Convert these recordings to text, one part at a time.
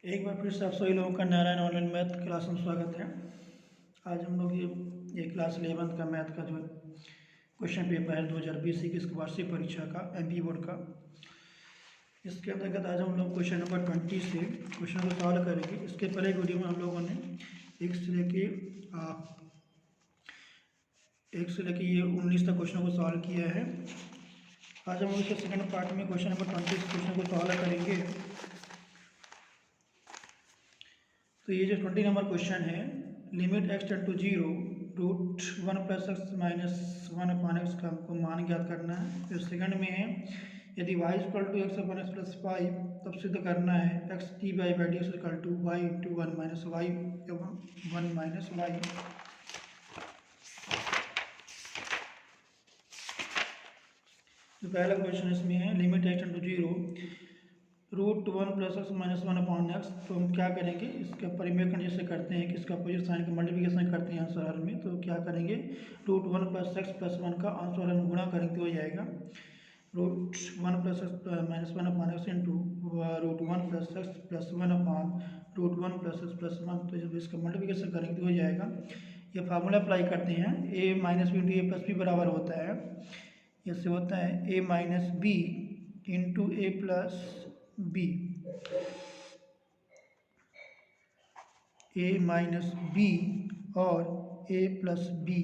एक बार फिर से आप सभी लोगों का नारायण ऑनलाइन मैथ क्लास में स्वागत है। आज हम लोग ये क्लास 11 का मैथ का जो क्वेश्चन पेपर है 2020-21 की वार्षिक परीक्षा का एमपी बोर्ड का, इसके अंतर्गत आज हम लोग क्वेश्चन नंबर 20 से क्वेश्चन को सॉल्व करेंगे। इसके पहले वीडियो में हम लोगों ने एक से लेके ये 19 तक क्वेश्चन को सॉल्व किया है। आज हम लोग इसके सेकेंड पार्ट में क्वेश्चन नंबर 20 क्वेश्चन को सॉल्व करेंगे। तो ये जो 20 नंबर क्वेश्चन है, limit x tend to 0 root 1 plus x minus 1 upon x का हमको मान ज्ञात करना है। फिर सेकंड में है यदि y equal to x upon x plus 5 तब सिद्ध करना है x d by d x equal to y into 1 minus y एवं 1 माइनस वाई। तो पहला क्वेश्चन इसमें है limit x tend to 0 root 1 plus x minus 1 upon x. तो हम क्या करेंगे, इसका परिमेयकरण जैसे करते हैं कि इसका अपोजिट साइन का मल्टीप्लिकेशन करते हैं आंसर हर में। तो क्या करेंगे, रूट 1 प्लस एक्स प्लस 1 का आंसर हर में गुणा करेंगे तो हो जाएगा root 1 plus x minus 1 upon x into root 1 plus x plus 1 upon root 1 plus x plus 1। तो जब इसका मल्टीप्लिकेशन करेंगे तो हो जाएगा। ये फार्मूला अप्लाई करते हैं, ए माइनस बी इंटू ए प्लस बी बराबर होता है, इससे होता है ए माइनस बी इंटू ए प्लस बी, ए माइनस बी और ए प्लस बी,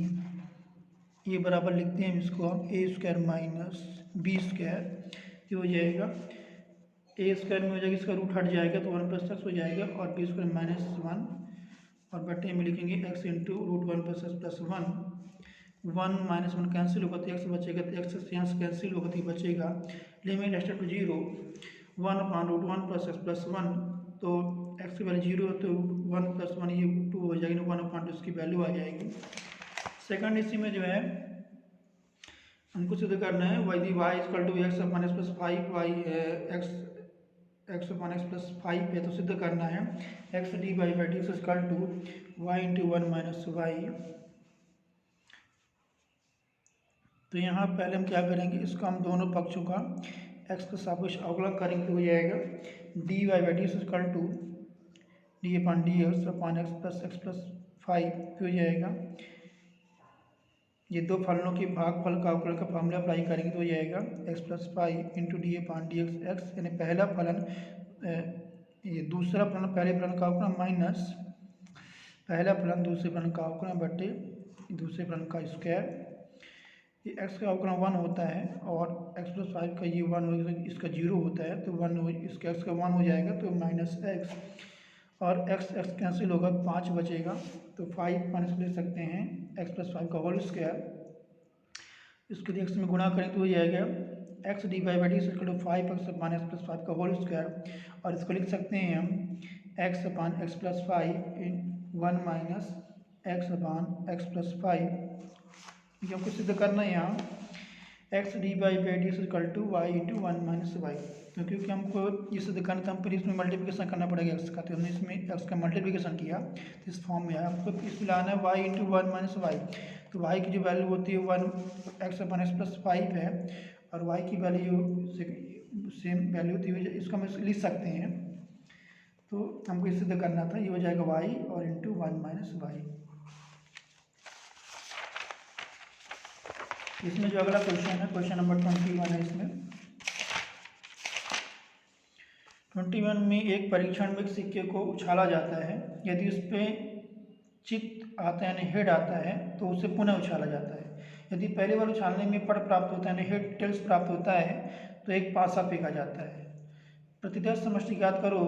ये बराबर लिखते हैं इसको हम ए स्क्वायर माइनस बी स्क्वायर। ये हो जाएगा ए स्क्वायर में हो जाएगा, इसका रूट हट जाएगा तो 1 प्लस एक्स हो जाएगा और बी स्क्वायर माइनस 1 और बटे में लिखेंगे x into root 1 plus x plus 1 minus 1 cancel होगा तो एक्स बचेगा, तो एक्स यहाँ से कैंसिल होगा तो बचेगा limit x to 0 1 upon root 1 plus x plus 1। तो एक्स की वैल्यू 0 तो 1 प्लस 1 ये 2 हो जाएगी, 1 अपॉन 2 इसकी वैल्यू आ जाएगी। सेकंड इसी में जो है हमको सिद्ध करना है यदि y equal to x upon x plus 5 y x upon x plus 5 है तो सिद्ध करना है x d by d x equal to y into 1 minus y. तो यहाँ पहले हम क्या करेंगे, इसका हम दोनों पक्षों का एक्स के सापेक्ष अवकलन करेंगे तो हो जाएगा d y by d x equal to d upon d x upon x plus 5 हो जाएगा। ये दो फलनों के भागफल का अवकलन का फॉर्मूला अप्लाई करेंगे तो हो जाएगा x plus 5 into D upon d x x, यानी पहला फलन ये दूसरा फलन पहले फलन का अवकलन माइनस पहला फलन दूसरे फलन का अवकलन बटे दूसरे फलन का स्क्वायर। ये एक्स का अवकलन 1 होता है और एक्स प्लस 5 का ये 1 हो, इसका 0 होता है तो 1 हो, इसका एक्स का 1 हो जाएगा तो माइनस एक्स और एक्स एक्स कैंसिल होगा 5 बचेगा तो 5 माइनस ले सकते हैं एक्स प्लस 5 का होल स्क्वायर। इसके लिए एक्स में गुणा करें तो हो जाएगा x d by d equal to 5 x upon x plus 5 का होल स्क्वायर और इसको लिख सकते हैं हम x upon x plus 5 in 1 minus x upon x plus 5। ये हमको सिद्ध करना है यहाँ x d by d equal to y into 1 minus y. तो क्योंकि हमको ये सिद्ध करना था, हमको इसमें मल्टीप्लिकेशन करना पड़ेगा एक्स का, तो हमने इसमें एक्स का मल्टीप्लिकेशन किया तो इस फॉर्म में आया। हमको इसमें लाना है वाई इंटू 1 माइनस वाई। तो वाई की जो वैल्यू होती है 1 एक्स अपॉन एक्स प्लस 5 है और वाई की वैल्यू सेम वैल्यू होती है, इसको हम लिख सकते हैं। तो हमको ये सिद्ध करना था, ये हो जाएगा वाई और इंटू 1 माइनस वाई। इसमें जो अगला क्वेश्चन है क्वेश्चन नंबर 21 है। इसमें 21 में एक परीक्षण में एक सिक्के को उछाला जाता है, यदि उस पर चित्त आता है यानी हेड आता है तो उसे पुनः उछाला जाता है। यदि पहली बार उछालने में पट प्राप्त होता है यानी हेड टेल्स प्राप्त होता है तो एक पासा फेंका जाता है। प्रतिदर्श समष्टि ज्ञात करो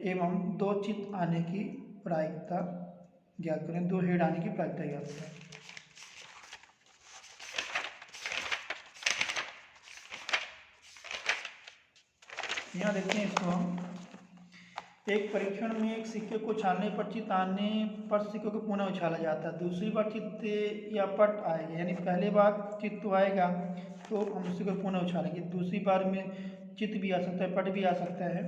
एवं 2 चित्त आने की प्रायिकता ज्ञात करें, 2 हेड आने की प्रायिकता ज्ञात करें। यहाँ देखते हैं इसको हम, एक परीक्षण में एक सिक्के को उछालने पर चित्त आने पर सिक्के को पुनः उछाला जाता है। दूसरी बार चित्त या पट आएगा, यानी पहले बार चित्त आएगा तो हम उसी को पुनः उछालेंगे, दूसरी बार में चित्त भी आ सकता है पट भी आ सकता है।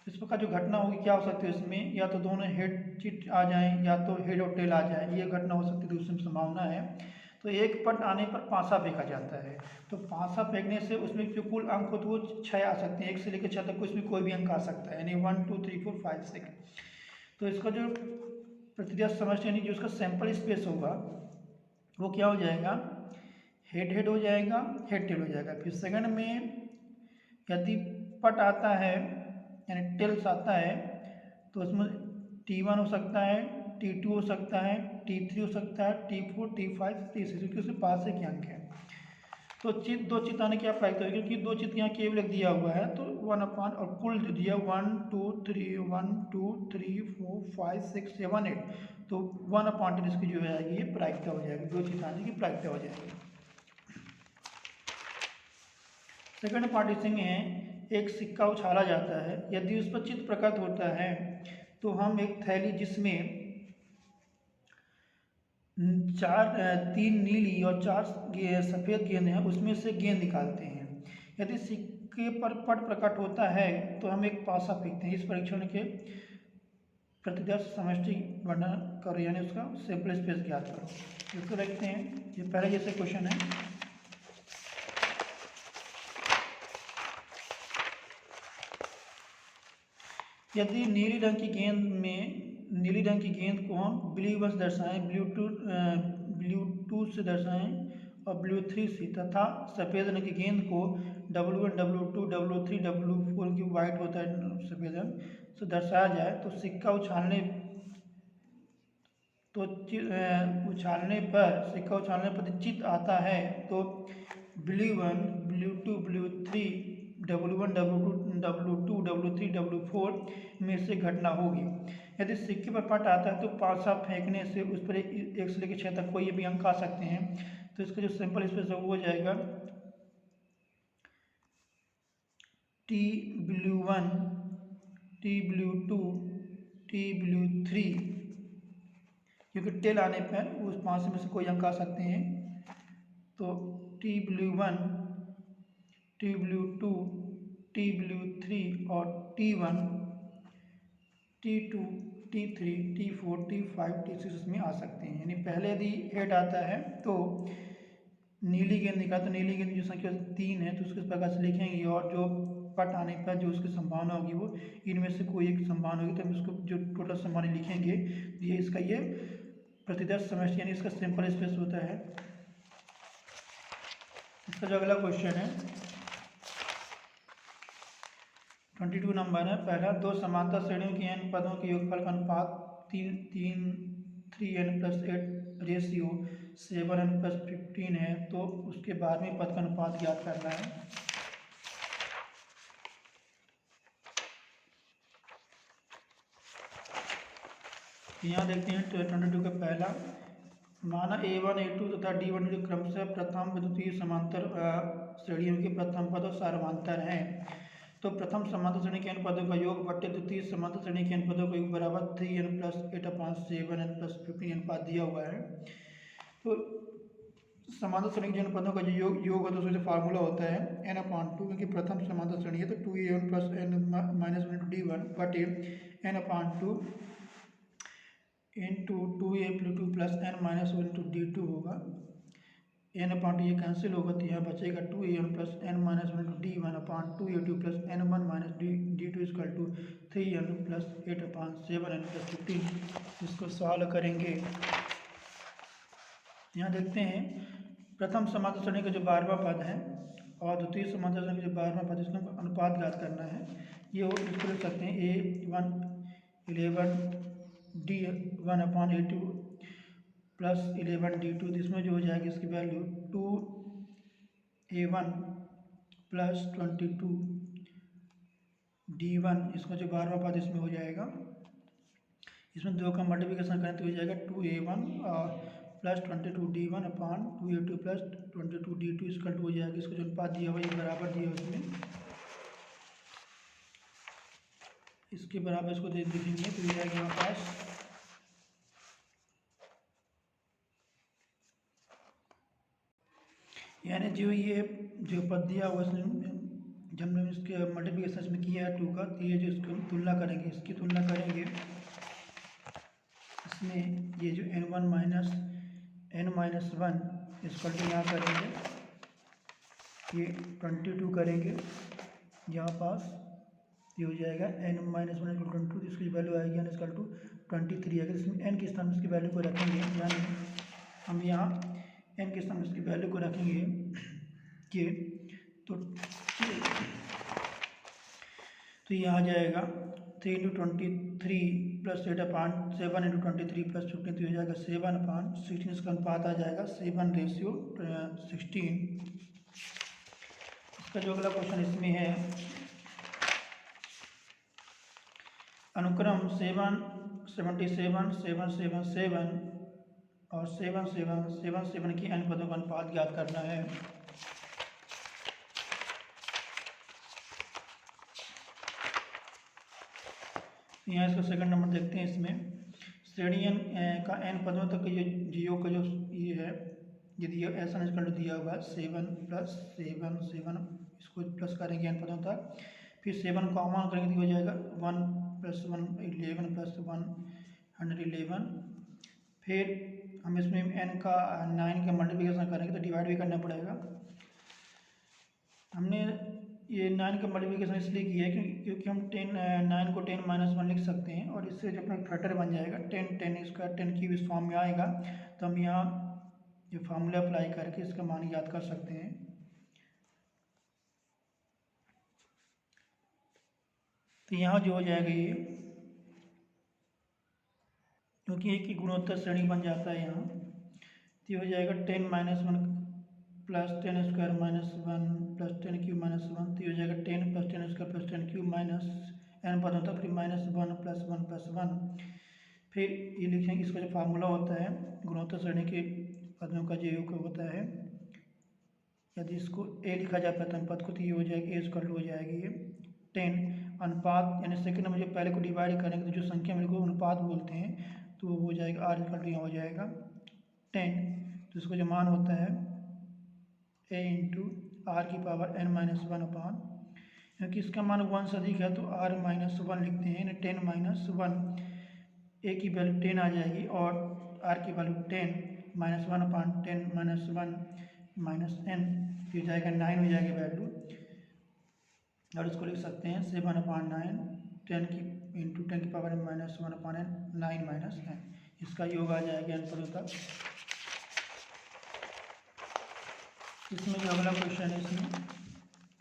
इस प्रकार जो घटना होगी क्या हो सकती है इसमें, या तो दोनों हेड चित्त आ जाएं या तो हेड और टेल आ जाए, ये घटना हो सकती है, दूसरी संभावना है। तो एक पट आने पर पासा फेंका जाता है, तो पासा फेंकने से उसमें जो कुल अंक हो तो वो 6 आ सकते हैं, 1 से लेकर 6 तक उसमें कोई भी अंक आ सकता है, यानी 1 2 3 4 5 6। तो इसका जो प्रतिक्रिया समष्टि यानी जो उसका सैंपल स्पेस होगा वो क्या हो जाएगा, हेड हेड हो जाएगा, हेड टेल हो जाएगा। फिर सेकंड में यदि पट आता है यानी टेल्स आता है तो उसमें T1 हो सकता है, T2 हो सकता है, T3 हो सकता है, T4 T5 T6, क्योंकि उसके पास से क्या अंक है। तो दो चित आने की आप प्राप्त होगी, क्योंकि दो चित यहाँ केवल एक दिया हुआ है, तो 1 अपान और कुल दिया 1 2 3 1 2 3 4 5 6 7 8, तो 1 अपान इसकी जो है ये प्रायिकता हो जाएगी, दो चित आने की प्रायिकता हो जाएगी। सेकंड पार्टीशन में है, एक सिक्का उछाला जाता है, यदि उस पर चित्र प्रकट होता है तो हम एक थैली जिसमें 3 नीली और 4 सफ़ेद गेंद हैं उसमें से गेंद निकालते हैं। यदि सिक्के पर पट प्रकट होता है तो हम एक पासा फेंकते हैं। इस परीक्षण के प्रतिक्रिया समष्टि वर्णन करो, यानी उसका सैंपल स्पेस ज्ञात करो। इसको देखते हैं, ये पहले जैसे क्वेश्चन है। यदि नीली रंग की गेंद को हम ब्लू 1 से दर्शाएं, ब्लू 2 से दर्शाएं और ब्लू 3 से, तथा सफ़ेद रंग की गेंद को W1 W2 W3 W4 की वाइट होता है सफ़ेद रंग से दर्शाया जाए तो सिक्का उछालने पर चित आता है तो blue 1 blue 2 blue 3 W1 W2 W3 W4 में से घटना होगी। यदि सिक्के पर पट आता है तो पासा फेंकने से उस पर 1 से लेकर 6 तक कोई भी अंक आ सकते हैं, तो इसका जो सैंपल स्पेस है वो हो जाएगा T blue 1 T blue 2 T blue 3, क्योंकि टेल आने पर उस 5 में से कोई अंक आ सकते हैं, तो T blue 1 T blue 2 T blue 3 और T1 T2 T3 T4 T5 T6 इसमें आ सकते हैं। यानी पहले यदि हेड आता है तो नीली गेंद निकाल, तो नीली गेंद की जो संख्या 3 है तो उसके प्रकार से लिखेंगे, और जो पट आने पर जो उसकी संभावना होगी वो इनमें से कोई एक संभावना होगी, तो हम उसको जो टोटल संभावना लिखेंगे, ये इसका ये प्रतिक्रिया समष्टि यानी इसका सैंपल स्पेस होता है। इसका जो अगला क्वेश्चन है 22 नंबर है। पहला, दो समांतर श्रेणियों की n पदों के योगफल का अनुपात 3n+8 रेशियो 7n+15 है, तो उसके बाद में पद का अनुपात ज्ञात करना है। यहाँ देखते हैं 22 का पहला, माना A1 A2 तथा D1 D2 क्रमशः प्रथम व द्वितीय समांतर श्रेणियों के प्रथम पद और सार्वमांतर हैं, तो प्रथम समांतर श्रेणी के n पदों का योग बट्टे द्वितीय समांतर श्रेणी के n पदों का योग बराबर 3n+8/7n+15 अनुपात दिया हुआ है। तो समांतर श्रेणी के n पदों का जो योग होता है उसमें फार्मूला होता है n/2, क्योंकि प्रथम समांतर श्रेणी है तो 2a1 + n-1 बटे n/2 into 2a+2 + n-1 into d2 होगा। n/2 ये कैंसिल होगा तो यहाँ बचेगा 2a1 + n-1 into d1/2a2 + n1 - d2 = 3n + 8/7n+15। इसको सॉल्व करेंगे। यहाँ देखते हैं प्रथम समांतर श्रेणी का जो 12वां पद है और द्वितीय समांतर श्रेणी का जो 12वां पद, इसका अनुपात ज्ञात करना है। ये इसको लिख सकते हैं a1 11 d1/a2 + 11 d2, इसमें जो हो जाएगी इसकी वैल्यू 2a1 + 22 d1, इसका जो 12वां पद इसमें हो जाएगा। इसमें 2 का मल्टीप्लिकेशन करें तो हो जाएगा 2a1 + 22 d1/2a2 + 22 d2 = हो जाएगा। इसका जो अनुपात दिया हुआ ये बराबर दिया हुआ इसमें, इसके बराबर इसको देखेंगे तो ये जाएगा हमारे पास यानी जो पद दिया हुआ इसमें जब हमने इसके मल्टीप्लिकेशन में किया है 2 का, तो ये जो इसकी तुलना करेंगे इसमें ये जो n1 - n-1 इसका तो यहाँ करेंगे ये 22 करेंगे, यहाँ पास ये हो जाएगा n माइनस वन इक्वल 22, तो इसकी वैल्यू आएगी n इक्वल टू 23। अगर इसमें n के स्थान में इसकी वैल्यू को रखेंगे, यानी हम यहाँ n के स्थान में इसकी वैल्यू को रखेंगे कि तो ये आ जाएगा 3 इंटू 23 प्लस 8/7 इंटू 23 प्लस 15, तो हो जाएगा 7/16। इसका अनुपात आ जाएगा 7:16। इसका जो अगला क्वेश्चन इसमें है, अनुक्रम 7, 77, 777 और 777 की n पदों का अनुपात ज्ञात करना है। यहाँ इसका सेकंड नंबर देखते हैं। इसमें श्रेणी n का n पदों तक ये जियो का जो ये है, यदि ये ऐसा निष्कर्ष दिया हुआ है 7 + 7 7, इसको प्लस करेंगे n पदों तक, फिर 7 कॉमन करेंगे तो हो जाएगा 1 + 1 11 + 1 111। फिर हम इसमें n का 9 का मल्टीप्लिकेशन करेंगे तो डिवाइड भी करना पड़ेगा। हमने ये 9 का मल्टीप्लिकेशन इसलिए किया है क्योंकि हम 9 को 10 - 1 लिख सकते हैं, और इससे जो अपना फैक्टर बन जाएगा 10 10 स्क्वायर 10 की इस फॉर्म में आएगा, तो हम यहाँ ये फार्मूला अप्लाई करके इसका मान याद कर सकते हैं। तो यहाँ जो हो जाएगा ये, क्योंकि एक ही गुणोत्तर श्रेणी बन जाता है यहाँ, तो ये हो जाएगा 10 - 1 plus 10 square minus 1 plus 10 cube minus 1, तो ये हो जाएगा 10 + 10 square plus 10 cube minus n पद होता है, फिर -1 + 1 + 1। फिर ये लिखेंगे, इसका जो फार्मूला होता है गुणोत्तर श्रेणी के पदों का जो योग होता है, यदि इसको a लिखा जाए प्रथम पद को, तो ये हो जाएगा a स्क्वायर हो जाएगी ये 10 अनुपात, यानी सेकंड में जो पहले को डिवाइड करेंगे तो जो संख्या मेरे को अनुपात बोलते हैं, तो वो हो जाएगा r इक्वल टू यहाँ हो जाएगा 10। तो इसको जो मान होता है a इंटू r की पावर n - 1/, क्योंकि इसका मान 1 से अधिक है तो r - 1 लिखते हैं, यानी 10 - 1, a की वैल्यू 10 आ जाएगी और r की वैल्यू 10 - 1/10 - 1 - n, फिर जाएगा 9 हो जाएगी वैल्यू, और इसको लिख सकते हैं 7/9 10 की इंटू 10 की पावर -1/n 9 - n, इसका योग आ जाएगा n पदों तक। इसमें जो अगला क्वेश्चन है, इसमें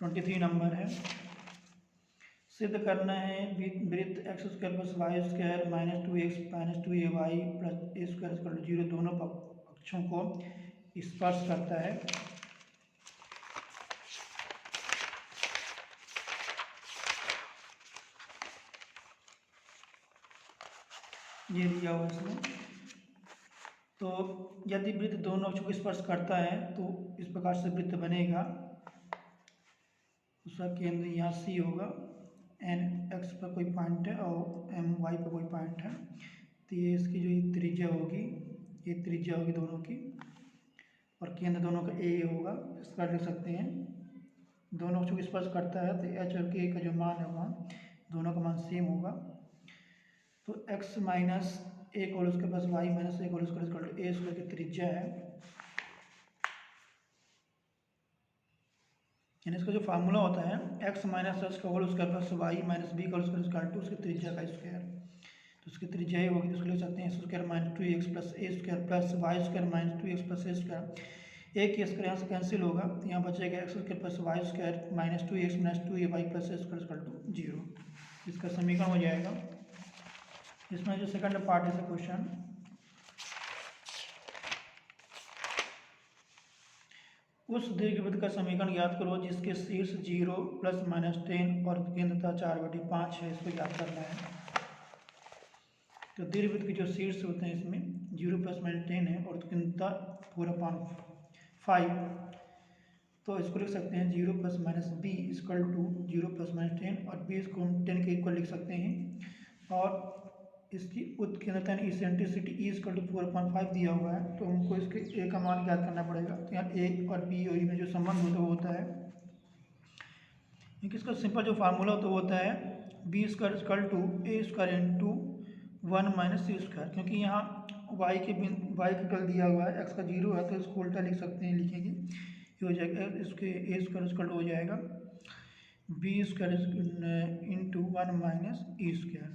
23 नंबर है, सिद्ध करना है वृत्त x² + y² - 2x - 2ay + a² 0 दोनों पक्षों को स्पर्श करता है। ये दिया हुआ इसमें, तो यदि वृत्त दोनों अक्षों को स्पर्श करता है तो इस प्रकार से वृत्त बनेगा। उसका केंद्र यहाँ C होगा, n x पर कोई पॉइंट है और m y पर कोई पॉइंट है, तो ये इसकी जो त्रिज्या होगी, ये त्रिज्या होगी दोनों की, और केंद्र दोनों का a होगा। इस पर लिख सकते हैं दोनों अक्षों को स्पर्श करता है तो h और k का जो मान है वहाँ दोनों का मान सेम होगा। तो x - a² + y - a² की त्रिज्या है, यानी इसका जो फार्मूला होता है x - h² + y - b² उसकी त्रिज्या का स्क्वायर, तो उसकी त्रिज्या ही होगी, तो उसको लिख सकते हैं x² - 2x + a² + y² - 2x + a²। एक स्क्वायर यहाँ से कैंसिल होगा, तो यहाँ बचेगा x² + y² - 2x - 2ay + a² 0। इसका समीकरण हो जाएगा। इसमें जो सेकंड पार्ट है क्वेश्चन, उस दीर्घवृत्त का समीकरण याद करो जिसके शीर्ष 0 ± 10 और केंद्र 4/5 है, इसको याद करना है। तो दीर्घवृत्त के जो शीर्ष होते हैं इसमें 0 ± 10 है और केंद्र 4/5, तो इसको लिख सकते हैं 0 ± b = 0 ± 10, और b को हम 10 के इक्वल लिख सकते हैं, और इसकी उत्केंद्रता इसेंट्रिसिटी E = 4/5 दिया हुआ है, तो हमको इसके a का मान ज्ञात करना पड़ेगा। तो यहाँ a और b में जो संबंध होता है वो होता है, क्योंकि इसका सिंपल जो फार्मूला होता है b² = a² × 1 - c², क्योंकि यहाँ वाई का कल दिया हुआ है, एक्स का 0 है तो इसको उल्टा लिख सकते हैं, लिखेंगे ये हो जाएगा इसके ए स्क्वायर स्क्वायर हो जाएगा B square into 1 minus E square.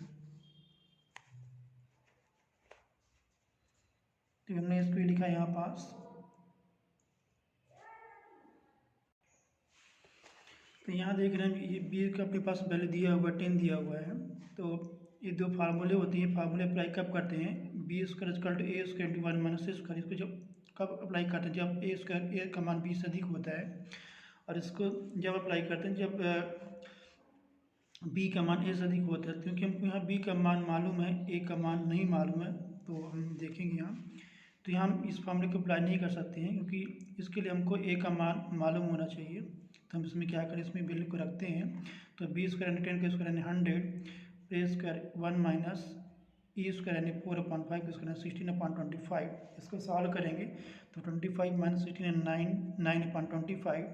तो हमने इसको लिखा यहाँ पास। तो यहाँ देख रहे हैं ये बी का अपने पास वैल्यू दिया हुआ 10 दिया हुआ है। तो ये दो फार्मूले होते हैं, फार्मूले अप्लाई कब करते हैं, B square equal to A square into 1 minus A square. इसको जब कब अप्लाई करते हैं, जब ए स्क्वायर ए का मान बी से अधिक होता है, और इसको जब अप्लाई करते हैं जब बी का मान ए से अधिक होता है। क्योंकि हमको यहाँ बी का मान मालूम है, ए का मान नहीं मालूम है, तो हम देखेंगे यहाँ। तो यहाँ हम इस फार्मूले को अप्लाई नहीं कर सकते हैं, क्योंकि इसके लिए हमको ए का मान मालूम होना चाहिए। तो हम इसमें क्या करें, इसमें वैल्यू को रखते हैं। तो बी स्क्वायर यानी 10 का स्क्वायर यानी 100, ए स्क्वायर 1 माइनस ई स्क्वायर यानी 4/5 का स्क्वायर 16/25। इसको सॉल्व करेंगे तो 25 माइनस 16 9/25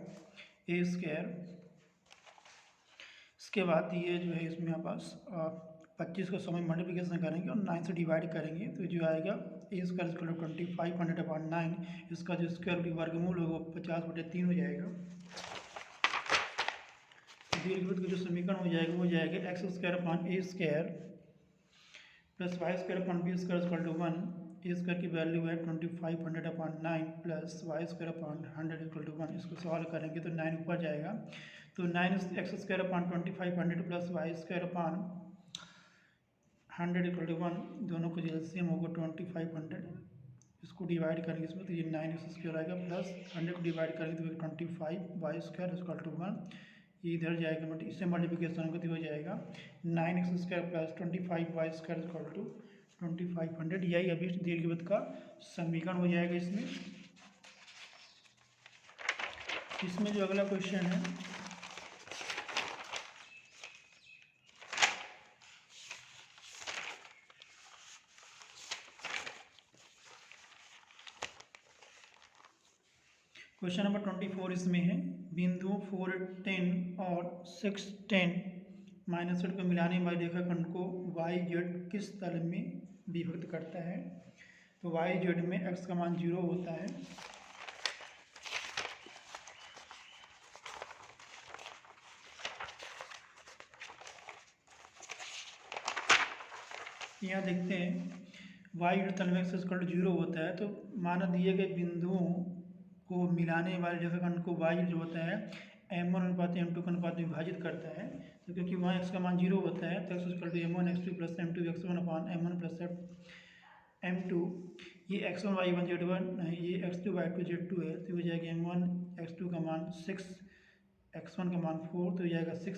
ए स्क्वायर। इसके बाद ये जो है इसमें यहाँ पास 25 का समय मल्टीप्लिकेशन करेंगे और 9 से डिवाइड करेंगे, तो जो आएगा ए स्क्वायर इक्वल टू 25 100/9। इसका जो स्क्वायर रूट वर्गमूल होगा 50/3 हो जाएगा। दीर्घवृत्त का जो समीकरण हो जाएगा x square upon A square plus y square upon B square equal to 1। A square की वैल्यू है 25 100/9 plus y square upon 100 equal to 1। इसको सॉल्व करेंगे तो 9 ऊपर जाएगा। तो 9 x square upon 25 100 plus y square upon 100 equal to 1, दोनों को एलसीएम होगा 25 100। इसको डिवाइड करेंगे इसमें, तो ये 9 एक्स स्क्वायर आएगा प्लस 100 को डिवाइड करेंगे तो 25 वाई स्क्वायर इक्वल टू 1। ये इधर जाएगा, बट इससे मल्टीप्लिकेशन होगा तो हो जाएगा 9 x square plus 25 y square equal to 2500। यही अभी दीर्घवृत्त का समीकरण हो जाएगा। इसमें जो अगला क्वेश्चन है, क्वेश्चन नंबर 24 इसमें है, बिंदु 4 10 और 6 10 माइनस को मिलाने वाले रेखाखंड को वाई जेड किस तल में विभक्त करता है। तो वाई जेड में एक्स का मान 0 होता है। यहाँ देखते हैं वाई जेड तल में एक्स इक्वल टू 0 होता है। तो माना दिए गए बिंदुओं को मिलाने वाले रेखाखंड को वाई जो होता है m1 अनुपात m2 का अनुपात विभाजित करता है। तो क्योंकि वहाँ x का मान 0 होता है तो x equal to m1 x2 plus m2 x1 upon m1 plus m2। ये x1 y1 z1 ये x2 y2 z2 है, तो हो जाएगा m1 x2 का मान 6 x1 का मान 4, तो हो जाएगा 6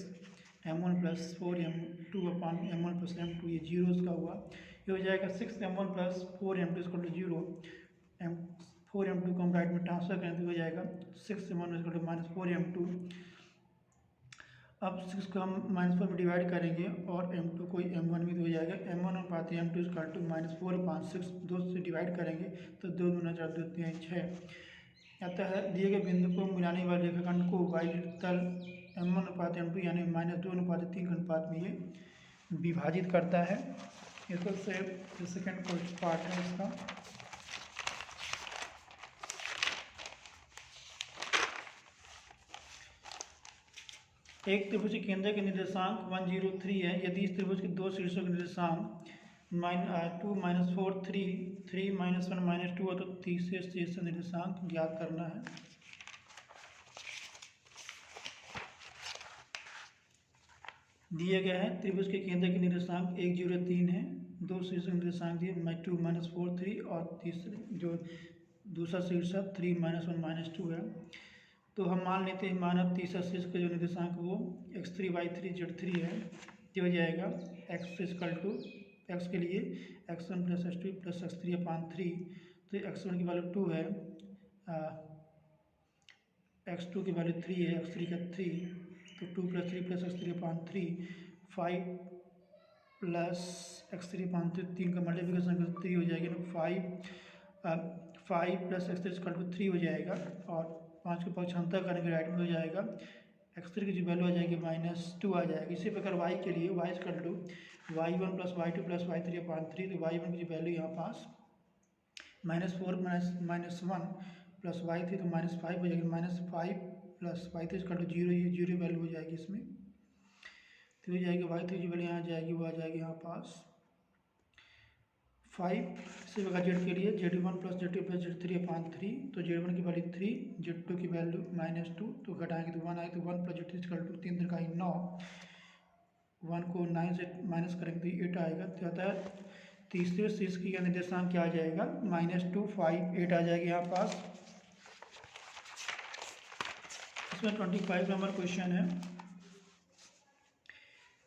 m1 plus 4 m2 upon m1 plus m2। ये 0 का हुआ, ये हो जाएगा 6 m1 plus 4 m2 equal to 0। 4 m2 को हम राइट में ट्रांसफर करें तो हो जाएगा 6 m1 equal to minus 4 m2। अब 6 को हम -4 में डिवाइड करेंगे और m2 को m1 में तो हो जाएगा m1 अनुपात m2 इक्वल टू -4/6। 2 से डिवाइड करेंगे तो 2 दूना 4 2 3 6। अतः दिए गए बिंदु को मिलाने वाले रेखाखंड को वाई तल m1 अनुपात m2 यानी -2 अनुपात 3 के अनुपात में ये विभाजित करता है। इसको से सेकेंड पार्ट है इसका। एक त्रिभुज के केंद्र के निर्देशांक 103 है। यदि इस त्रिभुज के दो शीर्षों के निर्देशांक 2 -4 3 3 -1 -2 हो तो तीसरे शीर्ष निर्देशांक ज्ञात करना है। दिए गए हैं त्रिभुज के केंद्र के निर्देशांक 1 0 3 है, दो शीर्ष निर्देशांक दिए 2 -4 3 और तीसरे जो दूसरा शीर्षक 3 -1 -2 है। तो हम मान लेते हैं मानव तीसरा शीर्ष का जो निर्देशांक वो x3 y3 z3 है। ये हो जाएगा x इक्वल टू एक्स के लिए x1 plus x2 plus x3 upon 3। तो x1 की वैल्यू 2 है, x2 की वैल्यू 3 है, x3 का 3, तो 2 plus 3 plus x3 upon 3 5 plus x3 upon 3 का मल्टीप्लिकेशन 3 हो जाएगा। 5 प्लस x3 इक्वल टू 3 हो जाएगा और 5 को पक्षांतर करेंगे राइट में हो जाएगा x3 की जो वैल्यू आ जाएगी -2 आ जाएगी। इसी प्रकार y के लिए y equal to y1 plus y2 plus y3 upon 3। तो y1 की जो वैल्यू यहाँ पास -4 -1 प्लस y3 तो -5 हो जाएगी, -5 प्लस y3 का 0, ये 0 वैल्यू हो जाएगी इसमें। तो हो जाएगी y3 जो वैल्यू यहाँ आ जाएगी वो आ जाएगी यहाँ पास 5। इसी प्रकार जेड के लिए Z1 plus Z2 plus Z3 अपान 3, तो Z1 की वैल्यू 3, Z2 की वैल्यू -2, तो घटाएंगे तो 1 आए तो 1 प्लस Z3 इक्वल टू 3 का 9, 1 को 9 से माइनस करेंगे तो 8 आएगा। तो आता है तीसरे शीर्ष की निर्देशांक क्या आ जाएगा, -2 5 8 आ जाएगी यहाँ पास। इसमें 25 नंबर क्वेश्चन है,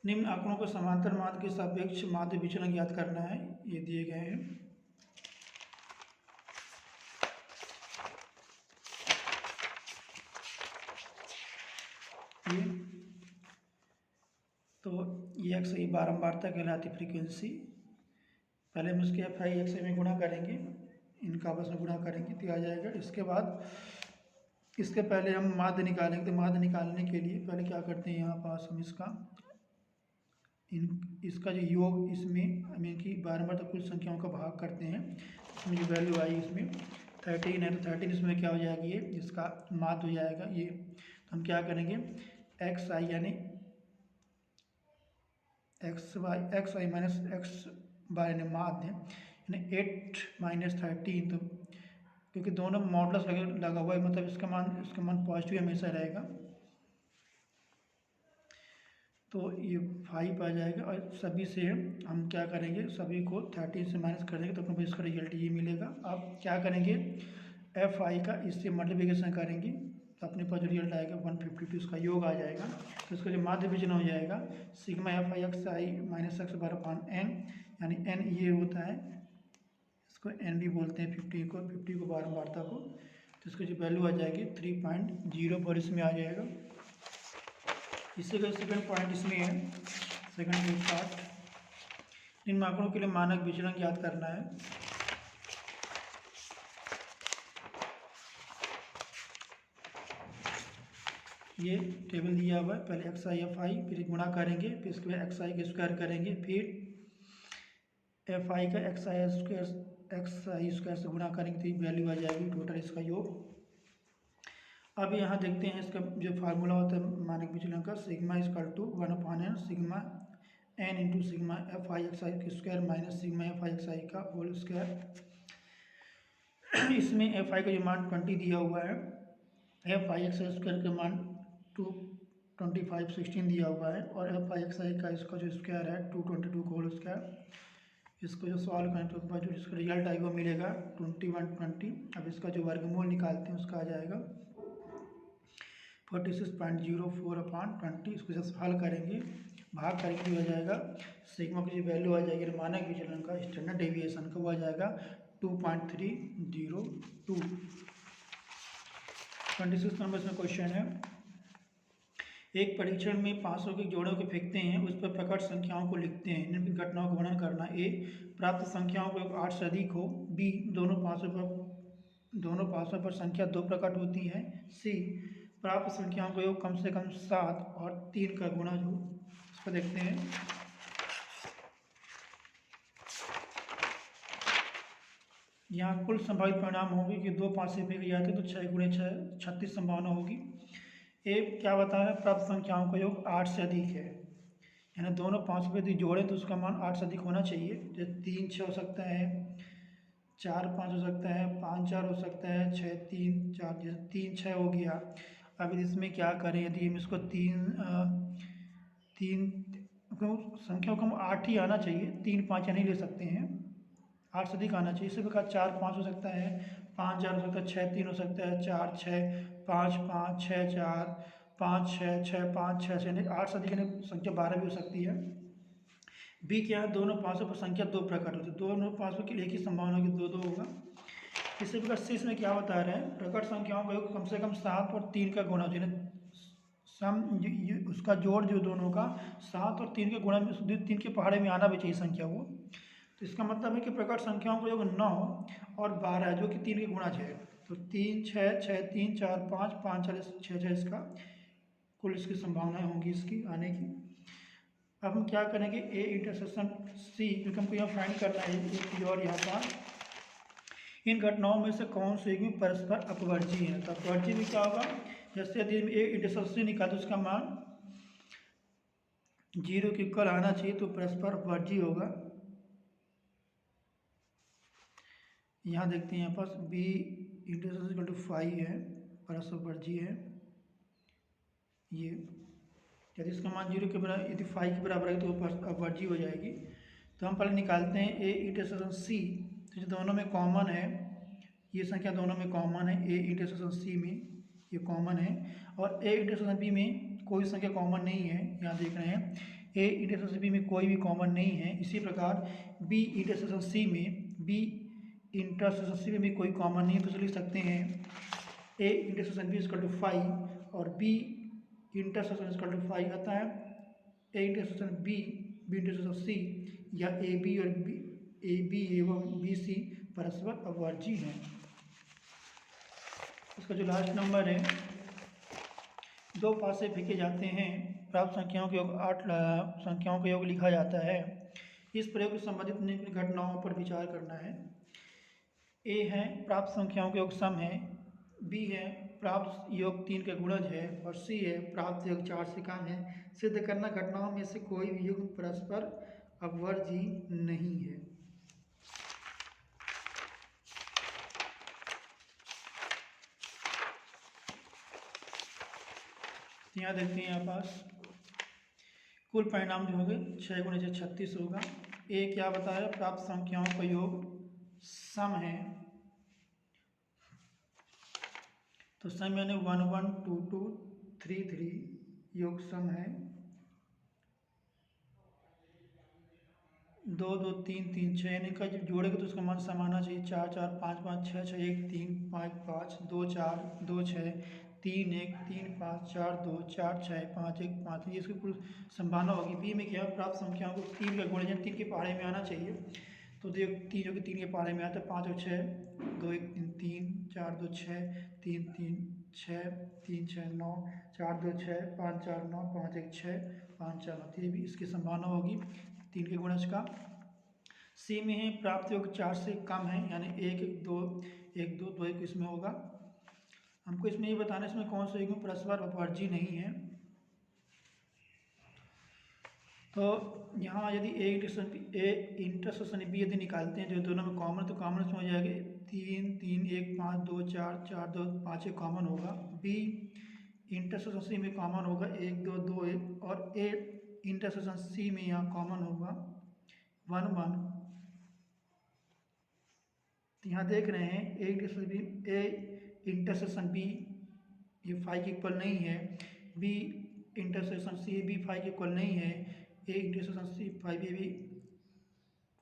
निम्न आंकड़ों को समांतर माध्य के सापेक्ष माध्य विचलन ज्ञात करना है, ये दिए गए हैं। ये तो ये एक्स आई बारंबारता कहलाती फ्रीक्वेंसी। पहले हम इसके एफ आई एक्स आई में गुणा करेंगे, इनका आपस में गुणा करेंगे तो आ जाएगा। इसके बाद इसके पहले हम माध्य निकालेंगे, तो माध्य निकालने के लिए पहले क्या करते हैं, यहाँ पास हम इसका जो योग इसमें हमें की बारंबार कुल संख्याओं का भाग करते हैं। इसमें जो वैल्यू आई इसमें 13 है, तो 13 इसमें क्या हो जाएगी, ये इसका माध्य हो जाएगा ये। तो हम क्या करेंगे, एक्स आई यानी x I minus x bye यानी माध्य यानी 8 - 13, तो क्योंकि दोनों मॉडुलस लगा हुआ है मतलब इसका मान पॉजिटिव हमेशा रहेगा, तो ये 5 आ जाएगा। और सभी से हम क्या करेंगे, सभी को 13 से माइनस कर देंगे तो अपने को इसका रिजल्ट ये मिलेगा। अब क्या करेंगे, एफ आई का इससे मल्टीप्लिकेशन करेंगे तो अपने पास जो रिजल्ट आएगा 152 इसका योग आ जाएगा। तो इसका जो माध्य विचलन हो जाएगा sigma F I x I minus x bar upon N, यानी एन ये होता है, इसको एन भी बोलते हैं 50 को बारंबारता को। तो इसकी जो वैल्यू आ जाएगी 3.04 इसमें आ जाएगा। इसी का सेकंड पॉइंट इसमें है, सेकंड पार्ट, इन आंकड़ों के लिए मानक विचलन ज्ञात करना है। ये टेबल दिया हुआ है, पहले एक्स आई एफ आई, फिर गुणा करेंगे, फिर इसके बाद एक्स आई का स्क्वायर करेंगे, फिर एफ आई का एक्स आई स्क्वायर से गुणा करेंगे तो वैल्यू आ जाएगी टोटल इसका योग। अब यहाँ देखते हैं इसका जो फार्मूला होता है मानक विचलन का, sigma equal to 1/n sigma N into sigma F I x I square minus sigma F I x I का होल स्क्वायर। इसमें एफ आई का जो मान 20 दिया हुआ है, F I x I square का मान 225/16 दिया हुआ है, और एफ आई एक्स आई का इसका जो स्क्वायर है 222 का होल स्क्वायर। इसको जो सॉल्व करें तो जो इसका रिजल्ट आएगा वो मिलेगा 2120। अब इसका जो वर्गमूल निकालते हैं उसका आ जाएगा 46.04/20। इसको जब हल करेंगे भाग करेंगे तो हो जाएगा सिग्मा की जो वैल्यू आ जाएगी मानक विचलन का स्टैंडर्ड डेविएशन का वो आ जाएगा 2.302। 26 नंबर इसमें क्वेश्चन है, एक परीक्षण में 500 के जोड़ों को फेंकते हैं, उस पर प्रकट संख्याओं को लिखते हैं, निम्नलिखित घटनाओं का वर्णन करना। ए, प्राप्त संख्याओं को 8 से अधिक हो। बी, दोनों 500 पर संख्या 2 प्रकट होती है। सी, प्राप्त संख्याओं का योग कम से कम 7 और 3 का गुणा हो। इसको देखते हैं, यहाँ कुल संभावित परिणाम होगी कि 2 5 से फेंके जाते तो 6 × 6 36 संभावना होगी। ए क्या बता रहा है, प्राप्त संख्याओं का योग 8 से अधिक है, यानी दोनों 5 पे यदि जोड़ें तो उसका मान 8 से अधिक होना चाहिए। जैसे 3 6 हो सकता है, 4 5 हो सकता है, 5 4 हो सकता है, 6 3 4, जैसे 3 6 हो गया। अब इसमें क्या करें, यदि हम इसको 3 संख्या को हम 8 ही आना चाहिए, 3 5 नहीं ले सकते हैं, 8 से अधिक आना चाहिए। इसी प्रकार 4 5 हो सकता है, 5 4 हो सकता है, 6 3 हो सकता है, 4 6 5 5 6 4 5 6 6 5 6 से 8 से अधिक संख्या 12 भी हो सकती है। बी क्या है, दोनों 500 पर संख्या 2 प्रकट होती है, दोनों 500 के लिए एक ही संभावना कि 2 2 होगा। इसी प्रकार सी इसमें क्या बता रहे हैं, प्रकट संख्याओं का योग कम से कम 7 और 3 का गुणा होता है, उसका जोड़ जो दोनों का 7 और 3 के गुणा में 3 के पहाड़े में आना भी चाहिए संख्या वो। तो इसका मतलब है कि प्रकट संख्याओं का योग 9 और 12 जो कि 3 के गुणज है, तो 3 6 6 3 4 5 5 4 6 6 इसका कुल इसकी संभावनाएं होंगी इसकी आने की। अब हम क्या करेंगे, ए इंटरसेक्शन सी, क्योंकि हमको यहाँ फाइंड करना है ए और यहाँ पर इन घटनाओं में से कौन से युग्म परस्पर अपवर्जी हैं? तो अपवर्जी में क्या होगा, जैसे यदि हम ए इंटू सी निकाल तो उसका मान 0 के इक्वल आना चाहिए, तो परस्पर अपवर्जी होगा। यहाँ देखते हैं, यहाँ पास बी इंटू इक्वल टू 5 है, परस्पर अपवर्जी है ये। यदि इसका मान 0 के बराबर, यदि 5 के बराबर है तो वो अपवर्जी हो जाएगी। तो हम पहले निकालते हैं ए इंटरसेक्शन सी, तो जो दोनों में कॉमन है, ये संख्या दोनों में कॉमन है, ए इंटरसेक्शन सी में ये कॉमन है, और ए इंटरसेक्शन बी में कोई संख्या कॉमन नहीं है। यहाँ देख रहे हैं ए इंटरसेक्शन बी में कोई भी कॉमन नहीं है। इसी प्रकार बी इंटरसेक्शन सी में, बी इंटरसेक्शन सी में भी कोई कॉमन नहीं है, तो लिख सकते हैं A intersection B equal to 5 और बी इंटरसेक्शन इक्वल टू 5 आता है A intersection B, B intersection C, या ए बी और बी, ए बी एवं बी सी परस्पर अपवर्जी हैं। इसका जो लास्ट नंबर है, 2 पासे फेंके जाते हैं, प्राप्त संख्याओं के योग 8 संख्याओं का योग लिखा जाता है। इस प्रयोग से संबंधित निम्न घटनाओं पर विचार करना है। ए है प्राप्त संख्याओं के योग सम है, बी है प्राप्त योग 3 का गुणज है, और सी है प्राप्त योग 4 से कम है। सिद्ध करना घटनाओं में से कोई भी युग्म परस्पर अपवर्जी नहीं है। यहाँ देखते हैं, यहाँ पास कुल परिणाम जो होंगे 6 गुणे 6 36 होगा। ए क्या बताया, प्राप्त संख्याओं का योग सम है, तो सम यानी 1 1 2 2 3 3 योग सम है, 2 2 3 3 6, यानी का जब जोड़ेगा तो उसका मान सम आना चाहिए। 4 4 5 5 6 6 1 3 5 5 2 4 2 6 3 1 3 5 4 2 4 6 5 1 5, ये इसकी कुल संभावना होगी। बी में क्या, प्राप्त संख्याओं को 3 का गुणज 3 के पहाड़े में आना चाहिए, तो देख 3 जो कि 3 के पहाड़े में आता है, 5 और 6 2 1 3 3 4 2 6 3 3 6 3 6 9 4 2 6 5 4 9 5 1 6 5 4 9, भी इसकी संभावना होगी 3 के गुणज का। सी में है प्राप्त योग 4 से कम है, यानी 1 1 2 1 2 2 1 इसमें होगा। हमको इसमें ये बताना इसमें कौन सा युग्म परस्पर अपवर्जी नहीं है। तो यहाँ यदि ए इंटरसेक्शन बी यदि निकालते हैं, जो दोनों में कॉमन, तो कॉमन इसमें हो जाएगा 3 3 1 5 2 4 4 2 5 1 कॉमन होगा। बी इंटरसेक्शन सी में कॉमन होगा 1 2 2 1, और ए इंटरसेक्शन सी में यहाँ कॉमन होगा 1 1। तो यहाँ देख रहे हैं ए इंटरसेक्शन बी ये 5 के इक्वल नहीं है, बी इंटरसेक्शन सी भी 5 के इक्वल नहीं है, ए इंटरसेक्शन सी 5 ये भी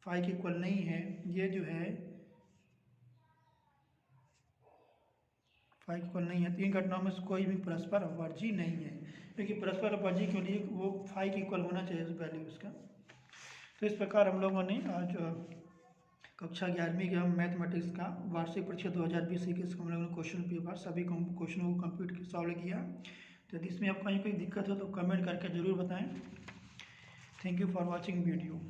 5 के इक्वल नहीं है। ये जो है 5 के इक्वल नहीं है। 3 घटनाओं में से कोई भी परस्पर अपवर्जी नहीं है, क्योंकि परस्पर अपवर्जी के लिए वो 5 के इक्वल होना चाहिए वैल्यू उसका। तो इस प्रकार हम लोगों ने आज कक्षा 11वीं के हम मैथमेटिक्स का वार्षिक परीक्षा 2020 के हम लोगों ने क्वेश्चन पेपर सभी क्वेश्चनों को कंप्लीट सॉल्व किया। तो यदि इसमें आपको कहीं कोई दिक्कत हो तो कमेंट करके ज़रूर बताएं। Thank you for watching video.